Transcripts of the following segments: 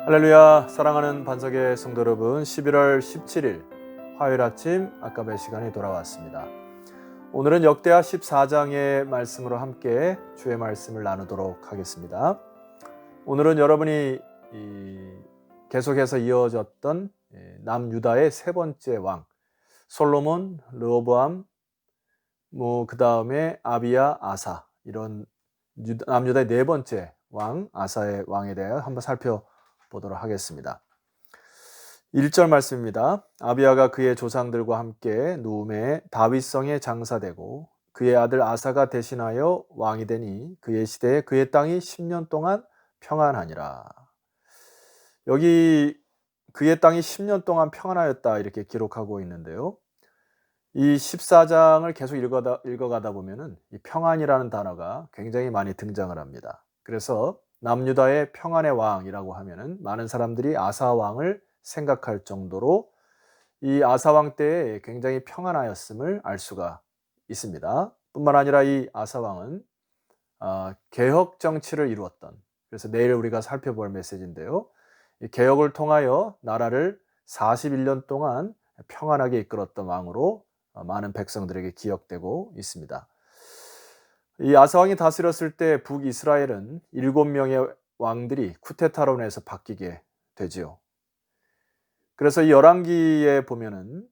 할렐루야. 사랑하는 반석의 성도 여러분, 11월 17일 화요일 아침 아까의 시간이 돌아왔습니다. 오늘은 역대하 14장의 말씀으로 함께 주의 말씀을 나누도록 하겠습니다. 오늘은 여러분이 계속해서 이어졌던 남유다의 세 번째 왕 솔로몬, 르호보암, 그 다음에 아비야, 아사, 이런 남유다의 네 번째 왕 아사의 왕에 대해 한번 살펴보도록 하겠습니다. 1절 말씀입니다. 아비야가 그의 조상들과 함께 누움의 다윗성에 장사되고 그의 아들 아사가 대신하여 왕이 되니 그의 시대에 그의 땅이 10년 동안 평안하니라. 여기 그의 땅이 10년 동안 평안하였다 이렇게 기록하고 있는데요. 이 14장을 계속 읽어가다 보면은 이 평안이라는 단어가 굉장히 많이 등장을 합니다. 그래서 남유다의 평안의 왕이라고 하면은 많은 사람들이 아사 왕을 생각할 정도로 이 아사 왕 때에 굉장히 평안하였음을 알 수가 있습니다. 뿐만 아니라 이 아사 왕은 개혁 정치를 이루었던, 그래서 내일 우리가 살펴볼 메시지인데요. 이 개혁을 통하여 나라를 41년 동안 평안하게 이끌었던 왕으로 많은 백성들에게 기억되고 있습니다. 이 아사 왕이 다스렸을 때 북이스라엘은 7명의 왕들이 쿠데타로 인해서 바뀌게 되지요. 그래서 이 열왕기에 보면은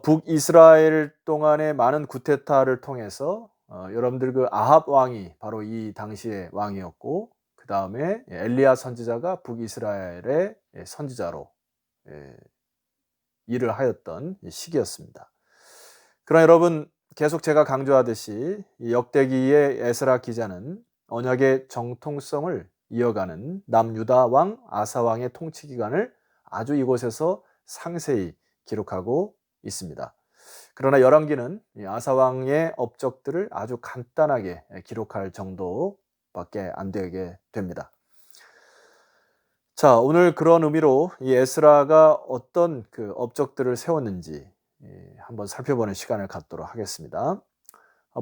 북이스라엘 동안의 많은 쿠데타를 통해서 여러분들 그 아합 왕이 바로 이 당시의 왕이었고, 그 다음에 엘리야 선지자가 북이스라엘의 선지자로 일을 하였던 시기였습니다. 그러나 여러분, 계속 제가 강조하듯이 이 역대기의 에스라 기자는 언약의 정통성을 이어가는 남유다 왕 아사 왕의 통치 기간을 아주 이곳에서 상세히 기록하고 있습니다. 그러나 열왕기는 아사 왕의 업적들을 아주 간단하게 기록할 정도밖에 안 되게 됩니다. 자, 오늘 그런 의미로 이 에스라가 어떤 그 업적들을 세웠는지 한번 살펴보는 시간을 갖도록 하겠습니다.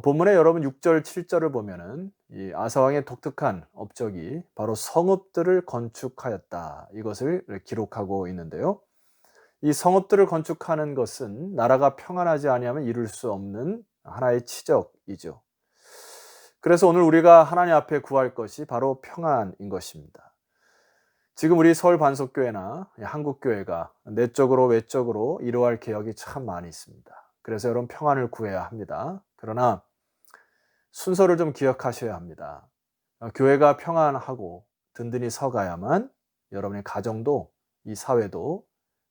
본문에 여러분 6절, 7절을 보면은 이 아사 왕의 독특한 업적이 바로 성읍들을 건축하였다, 이것을 기록하고 있는데요. 이 성읍들을 건축하는 것은 나라가 평안하지 아니하면 이룰 수 없는 하나의 치적이죠. 그래서 오늘 우리가 하나님 앞에 구할 것이 바로 평안인 것입니다. 지금 우리 서울 반석교회나 한국교회가 내적으로 외적으로 이루어할 개혁이 참 많이 있습니다. 그래서 여러분 평안을 구해야 합니다. 그러나 순서를 좀 기억하셔야 합니다. 교회가 평안하고 든든히 서가야만 여러분의 가정도, 이 사회도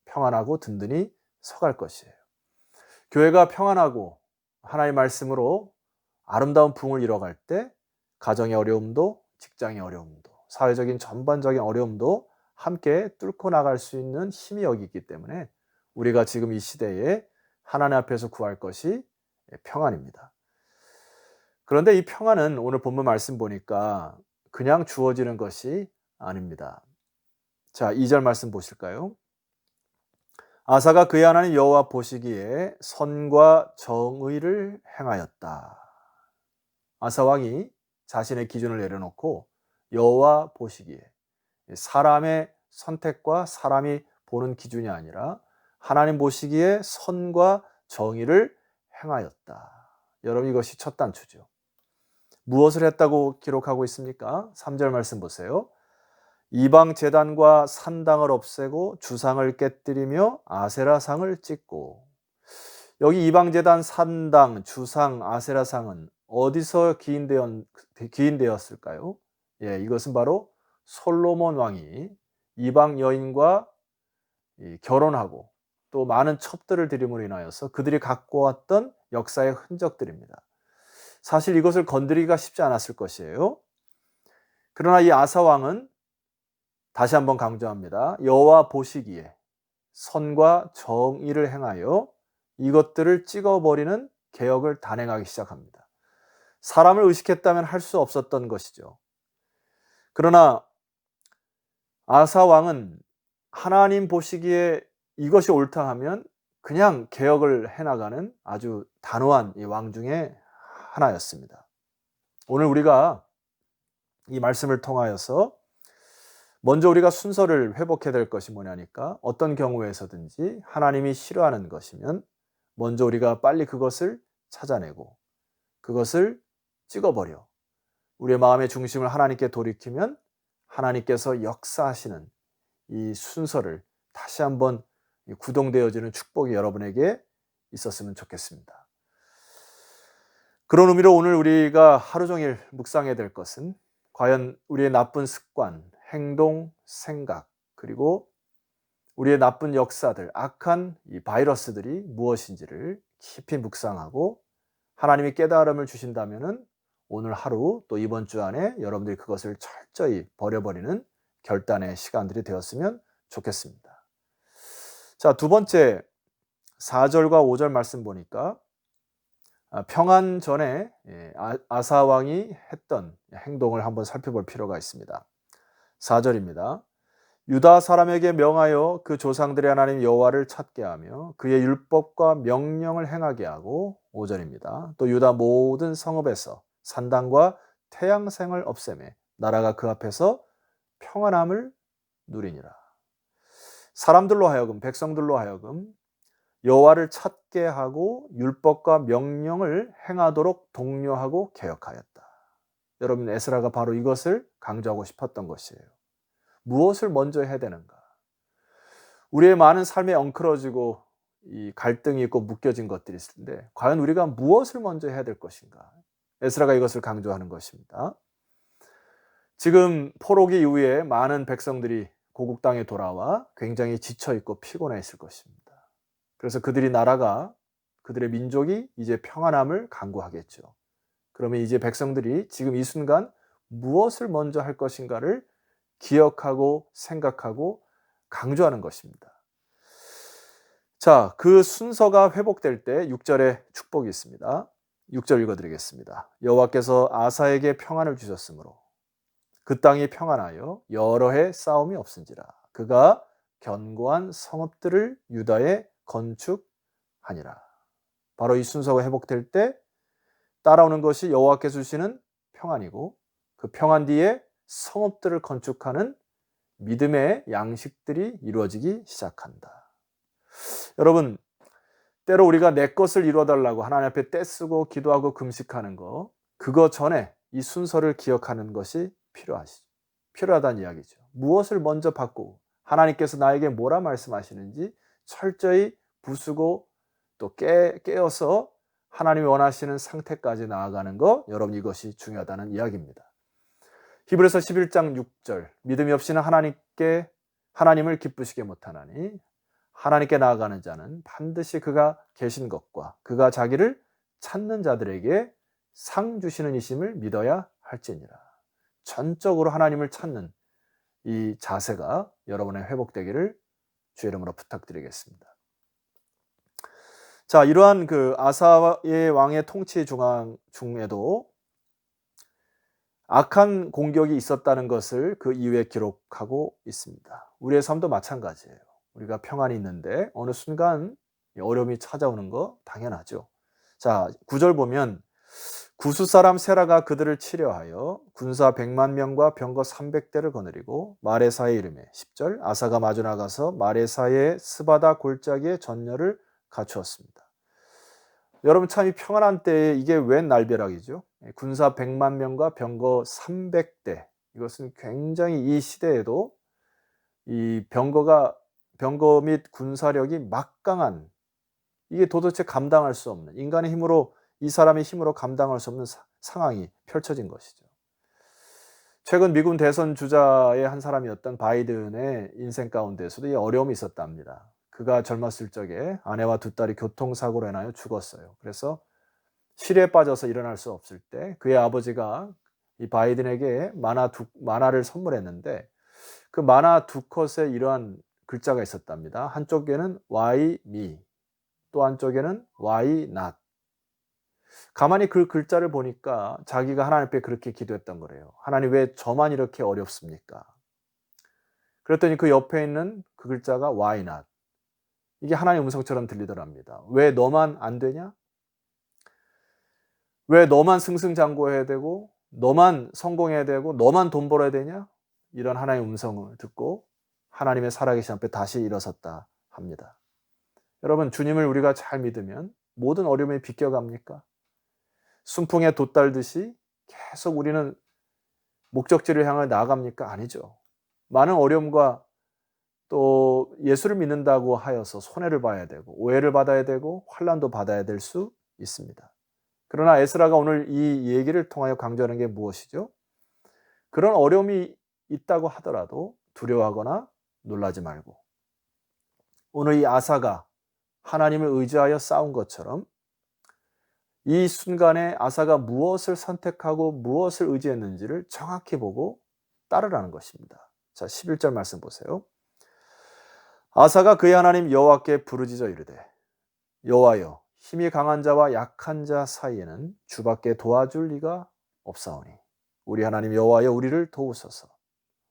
평안하고 든든히 서갈 것이에요. 교회가 평안하고 하나님의 말씀으로 아름다운 부흥을 이뤄갈 때 가정의 어려움도, 직장의 어려움도, 사회적인 전반적인 어려움도 함께 뚫고 나갈 수 있는 힘이 여기 있기 때문에 우리가 지금 이 시대에 하나님 앞에서 구할 것이 평안입니다. 그런데 이 평안은 오늘 본문 말씀 보니까 그냥 주어지는 것이 아닙니다. 자, 2절 말씀 보실까요? 아사가 그의 하나님 여호와 보시기에 선과 정의를 행하였다. 아사 왕이 자신의 기준을 내려놓고 여호와 보시기에, 사람의 선택과 사람이 보는 기준이 아니라 하나님 보시기에 선과 정의를 행하였다. 여러분, 이것이 첫 단추죠. 무엇을 했다고 기록하고 있습니까? 3절 말씀 보세요. 이방 제단과 산당을 없애고 주상을 깨뜨리며 아세라상을 찍고. 여기 이방 제단, 산당, 주상, 아세라상은 어디서 기인되었을까요? 이것은 바로 솔로몬 왕이 이방 여인과 결혼하고 또 많은 첩들을 들임으로 인하여서 그들이 갖고 왔던 역사의 흔적들입니다. 사실 이것을 건드리기가 쉽지 않았을 것이에요. 그러나 이 아사 왕은 다시 한번 강조합니다. 여호와 보시기에 선과 정의를 행하여 이것들을 찍어버리는 개혁을 단행하기 시작합니다. 사람을 의식했다면 할 수 없었던 것이죠. 그러나 아사 왕은 하나님 보시기에 이것이 옳다 하면 그냥 개혁을 해나가는 아주 단호한 이 왕 중에 하나였습니다. 오늘 우리가 이 말씀을 통하여서 먼저 우리가 순서를 회복해야 될 것이 뭐냐니까 어떤 경우에서든지 하나님이 싫어하는 것이면 먼저 우리가 빨리 그것을 찾아내고 그것을 찍어버려 우리의 마음의 중심을 하나님께 돌이키면 하나님께서 역사하시는 이 순서를 다시 한번 구동되어지는 축복이 여러분에게 있었으면 좋겠습니다. 그런 의미로 오늘 우리가 하루 종일 묵상해야 될 것은 과연 우리의 나쁜 습관, 행동, 생각, 그리고 우리의 나쁜 역사들, 악한 이 바이러스들이 무엇인지를 깊이 묵상하고 하나님이 깨달음을 주신다면은 오늘 하루 또 이번 주 안에 여러분들이 그것을 철저히 버려버리는 결단의 시간들이 되었으면 좋겠습니다. 자, 두 번째 4절과 5절 말씀 보니까 평안 전에 아사 왕이 했던 행동을 한번 살펴볼 필요가 있습니다. 4절입니다. 유다 사람에게 명하여 그 조상들의 하나님 여호와를 찾게 하며 그의 율법과 명령을 행하게 하고 5절입니다. 또 유다 모든 성읍에서 산당과 태양생을 없애매 나라가 그 앞에서 평안함을 누리니라. 사람들로 하여금 백성들로 하여금 여호와를 찾게 하고 율법과 명령을 행하도록 독려하고 개혁하였다. 여러분 에스라가 바로 이것을 강조하고 싶었던 것이에요. 무엇을 먼저 해야 되는가? 우리의 많은 삶에 엉클어지고 이 갈등이 있고 묶여진 것들이 있을 텐데 과연 우리가 무엇을 먼저 해야 될 것인가? 에스라가 이것을 강조하는 것입니다. 지금 포로기 이후에 많은 백성들이 고국 땅에 돌아와 굉장히 지쳐 있고 피곤해 있을 것입니다. 그래서 그들이 나라가 그들의 민족이 이제 평안함을 간구하겠죠. 그러면 이제 백성들이 지금 이 순간 무엇을 먼저 할 것인가를 기억하고 생각하고 강조하는 것입니다. 자, 그 순서가 회복될 때 6절에 축복이 있습니다. 6절 읽어드리겠습니다. 여호와께서 아사에게 평안을 주셨으므로 그 땅이 평안하여 여러 해 싸움이 없은지라 그가 견고한 성읍들을 유다에 건축하니라. 바로 이 순서가 회복될 때 따라오는 것이 여호와께서 주시는 평안이고 그 평안 뒤에 성읍들을 건축하는 믿음의 양식들이 이루어지기 시작한다. 여러분, 때로 우리가 내 것을 이루어달라고 하나님 앞에 떼쓰고 기도하고 금식하는 거, 그거 전에 이 순서를 기억하는 것이 필요하다는 이야기죠. 무엇을 먼저 바꾸고 하나님께서 나에게 뭐라 말씀하시는지 철저히 부수고 또 깨어서 하나님이 원하시는 상태까지 나아가는 거, 여러분 이것이 중요하다는 이야기입니다. 히브리서 11장 6절 믿음이 없이는 하나님을 기쁘시게 못하나니 하나님께 나아가는 자는 반드시 그가 계신 것과 그가 자기를 찾는 자들에게 상 주시는 이심을 믿어야 할지니라. 전적으로 하나님을 찾는 이 자세가 여러분의 회복되기를 주의 이름으로 부탁드리겠습니다. 자, 이러한 그 아사의 왕의 통치 중에도 악한 공격이 있었다는 것을 그 이후에 기록하고 있습니다. 우리의 삶도 마찬가지예요. 우리가 평안이 있는데 어느 순간 어려움이 찾아오는 거 당연하죠. 자, 9절 보면 구스 사람 세라가 그들을 치려하여 군사 100만 명과 병거 300대를 거느리고 마레사에 이르매 10절 아사가 마주 나가서 마레사의 스바다 골짜기에 전열을 갖추었습니다. 여러분 참 이 평안한 때에 이게 웬 날벼락이죠. 군사 100만 명과 병거 300대 이것은 굉장히 이 시대에도 이 병거 및 군사력이 막강한 이게 도대체 감당할 수 없는 인간의 힘으로 이 사람의 힘으로 감당할 수 없는 상황이 펼쳐진 것이죠. 최근 미국 대선 주자의 한 사람이었던 바이든의 인생 가운데서도 이 어려움이 있었답니다. 그가 젊었을 적에 아내와 두 딸이 교통사고로 인하여 죽었어요. 그래서 실에 빠져서 일어날 수 없을 때 그의 아버지가 이 바이든에게 만화를 선물했는데 그 만화 두 컷에 이러한 글자가 있었답니다. 한쪽에는 Why me? 또 한쪽에는 Why not? 가만히 그 글자를 보니까 자기가 하나님 앞에 그렇게 기도했던 거래요. 하나님 왜 저만 이렇게 어렵습니까? 그랬더니 그 옆에 있는 그 글자가 Why not? 이게 하나님의 음성처럼 들리더랍니다. 왜 너만 안 되냐? 왜 너만 승승장구해야 되고 너만 성공해야 되고 너만 돈 벌어야 되냐? 이런 하나님의 음성을 듣고 하나님의 살아계신 앞에 다시 일어섰다 합니다. 여러분, 주님을 우리가 잘 믿으면 모든 어려움이 비껴갑니까? 순풍에 돛달듯이 계속 우리는 목적지를 향해 나아갑니까? 아니죠. 많은 어려움과 또 예수를 믿는다고 하여서 손해를 봐야 되고 오해를 받아야 되고 환난도 받아야 될 수 있습니다. 그러나 에스라가 오늘 이 얘기를 통하여 강조하는 게 무엇이죠? 그런 어려움이 있다고 하더라도 두려워하거나 놀라지 말고, 오늘 이 아사가 하나님을 의지하여 싸운 것처럼 이 순간에 아사가 무엇을 선택하고 무엇을 의지했는지를 정확히 보고 따르라는 것입니다. 자, 11절 말씀 보세요. 아사가 그의 하나님 여호와께 부르짖어 이르되 여호와여, 힘이 강한 자와 약한 자 사이에는 주밖에 도와줄 리가 없사오니 우리 하나님 여호와여, 우리를 도우소서.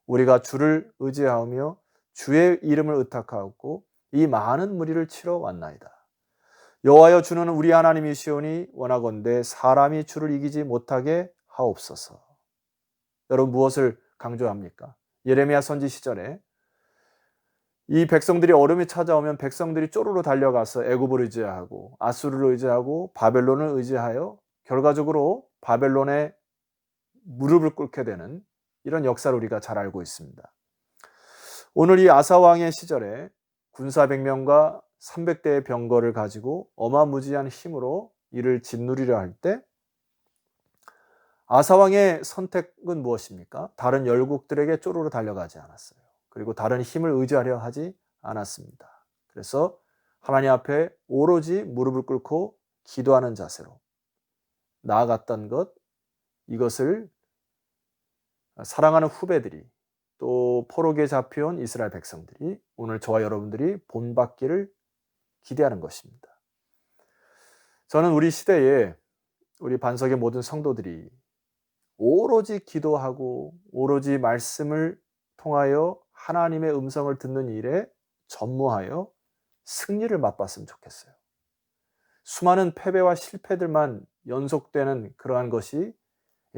우리가 주를 의지하며 주의 이름을 의탁하고 이 많은 무리를 치러 왔나이다. 여호와여, 주는 우리 하나님이시오니 원하건대 사람이 주를 이기지 못하게 하옵소서. 여러분, 무엇을 강조합니까? 예레미야 선지 시절에 이 백성들이 어려움이 찾아오면 백성들이 쪼르르 달려가서 애굽을 의지하고 아수르를 의지하고 바벨론을 의지하여 결과적으로 바벨론에 무릎을 꿇게 되는 이런 역사를 우리가 잘 알고 있습니다. 오늘 이 아사 왕의 시절에 군사 100명과 300대의 병거를 가지고 어마무지한 힘으로 이를 짓누리려 할 때 아사 왕의 선택은 무엇입니까? 다른 열국들에게 쪼르르 달려가지 않았어요. 그리고 다른 힘을 의지하려 하지 않았습니다. 그래서 하나님 앞에 오로지 무릎을 꿇고 기도하는 자세로 나아갔던 것, 이것을 사랑하는 후배들이 또 포로기에 잡혀온 이스라엘 백성들이 오늘 저와 여러분들이 본받기를 기대하는 것입니다. 저는 우리 시대에 우리 반석의 모든 성도들이 오로지 기도하고 오로지 말씀을 통하여 하나님의 음성을 듣는 일에 전무하여 승리를 맛봤으면 좋겠어요. 수많은 패배와 실패들만 연속되는 그러한 것이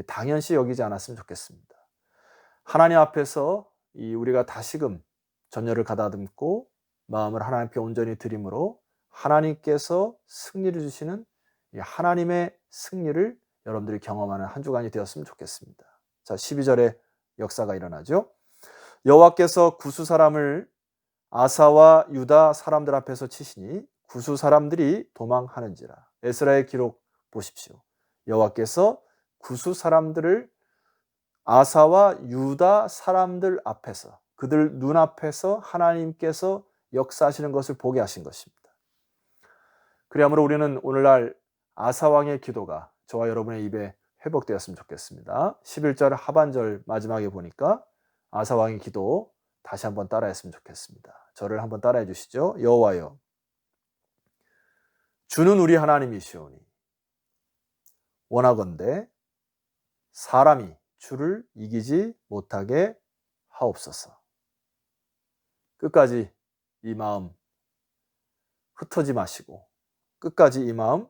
당연시 여기지 않았으면 좋겠습니다. 하나님 앞에서 우리가 다시금 전열을 가다듬고 마음을 하나님께 온전히 드림으로 하나님께서 승리를 주시는 하나님의 승리를 여러분들이 경험하는 한 주간이 되었으면 좋겠습니다. 자, 12절에 역사가 일어나죠. 여호와께서 구수 사람을 아사와 유다 사람들 앞에서 치시니 구수 사람들이 도망하는지라. 에스라의 기록 보십시오. 여호와께서 구수 사람들을 아사와 유다 사람들 앞에서, 그들 눈앞에서 하나님께서 역사하시는 것을 보게 하신 것입니다. 그러므로 우리는 오늘날 아사 왕의 기도가 저와 여러분의 입에 회복되었으면 좋겠습니다. 11절 하반절 마지막에 보니까 아사 왕의 기도 다시 한번 따라했으면 좋겠습니다. 저를 한번 따라해 주시죠. 여호와여, 주는 우리 하나님이시오니 원하건대 사람이 주를 이기지 못하게 하옵소서. 끝까지 이 마음 흩어지 마시고 끝까지 이 마음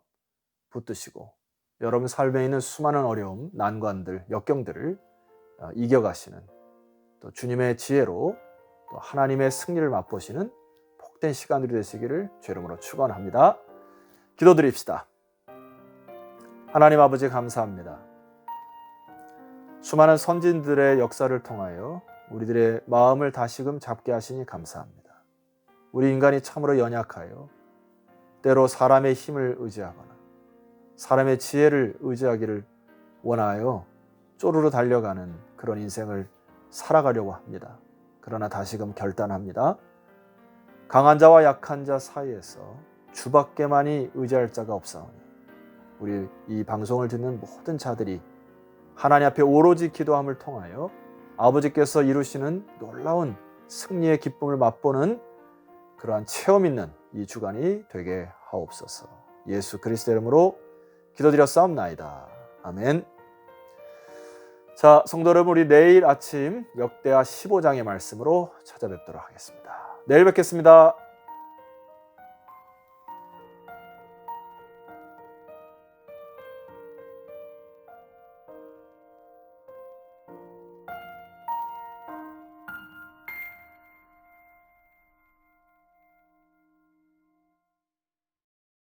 붙드시고 여러분 삶에 있는 수많은 어려움, 난관들, 역경들을 이겨가시는 또 주님의 지혜로 또 하나님의 승리를 맛보시는 복된 시간들이 되시기를 주 이름으로 축원합니다. 기도드립시다. 하나님 아버지, 감사합니다. 수많은 선진들의 역사를 통하여 우리들의 마음을 다시금 잡게 하시니 감사합니다. 우리 인간이 참으로 연약하여 때로 사람의 힘을 의지하거나 사람의 지혜를 의지하기를 원하여 쪼르르 달려가는 그런 인생을 살아가려고 합니다. 그러나 다시금 결단합니다. 강한 자와 약한 자 사이에서 주밖에만이 의지할 자가 없사오니 우리 이 방송을 듣는 모든 자들이 하나님 앞에 오로지 기도함을 통하여 아버지께서 이루시는 놀라운 승리의 기쁨을 맛보는 그러한 체험 있는 이 주간이 되게 하옵소서. 예수 그리스도 이름으로 기도드렸사옵나이다. 아멘. 자, 성도 여러분, 우리 내일 아침 역대하 15장의 말씀으로 찾아뵙도록 하겠습니다. 내일 뵙겠습니다.